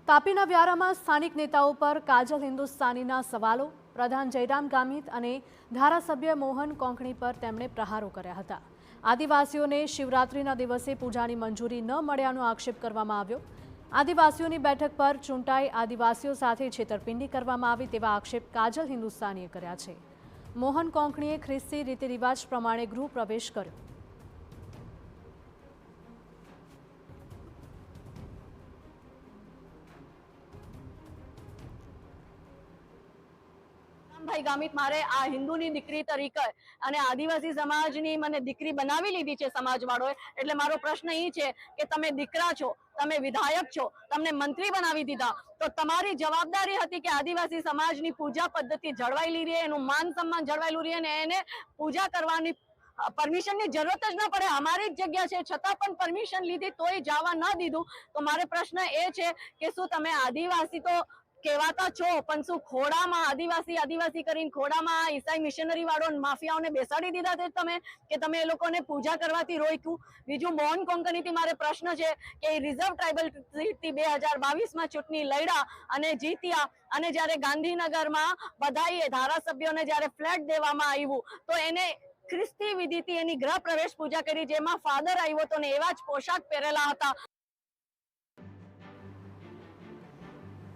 તાપીના વ્યારામાં સ્થાનિક નેતાઓ પર કાજલ હિન્દુસ્તાનીના સવાલો, પ્રધાન જયરામ ગામિત અને ધારાસભ્ય મોહન કોંકણી પર તેમણે પ્રહારો કર્યા હતા। આદિવાસીઓને શિવરાત્રિના દિવસે પૂજાની મંજૂરી ન મળ્યાનો આક્ષેપ કરવામાં આવ્યો। આદિવાસીઓની બેઠક પર ચૂંટાઈ આદિવાસીઓ સાથે છેતરપિંડી કરવામાં આવી તેવા આક્ષેપ કાજલ હિન્દુસ્તાનીએ કર્યા છે। મોહન કોંકણીએ ખ્રિસ્તી રીતિ રિવાજ પ્રમાણે ગૃહ પ્રવેશ કર્યો। ભાઈ ગામિત મારે આ હિન્દુની દીકરી તરીકે અને આદિવાસી સમાજની મને દીકરી બનાવી લીધી છે સમાજવાળોએ। એટલે મારો પ્રશ્ન એ છે કે તમે દીકરા છો, તમે વિધાયક છો, તમને મંત્રી બનાવી દીધા, તો તમારી જવાબદારી હતી કે આદિવાસી સમાજની પૂજા પદ્ધતિ જળવાયેલી રહે, એનું માન સન્માન જળવાયેલું રહે અને એને પૂજા કરવાની પરમિશનની જરૂરત જ ન પડે। અમારી જ જગ્યા છે છતાં પણ પરમિશન લીધી તોય જવા ન દીધું। તો મારો પ્રશ્ન એ છે કે શું તમે આદિવાસી તો કહેવાતા છો પણ શું ખોડામાં આદિવાસી કરીને ખોડામાં ઈસાઈ મિશનરી વાળો માફિયાઓને બેસાડી દીધા છે તમે કે તમે એ લોકોને પૂજા કરવાથી રોક્યું? બીજું મોહન કોંકણીથી મારે પ્રશ્ન છે કે રિઝર્વ ટ્રાઇબલ સીટથી 2022માં ચૂંટણી લડ્યા અને જીત્યા અને જ્યારે ગાંધીનગરમાં બધાએ ધારાસભ્યોને જ્યારે ફ્લેટ દેવામાં આવ્યું તો એને ખ્રિસ્તી વિધિથી એની ગૃહ પ્રવેશ પૂજા કરી, જેમાં ફાધર આવ્યો તો ને એવા જ પોશાક પહેરેલા હતા।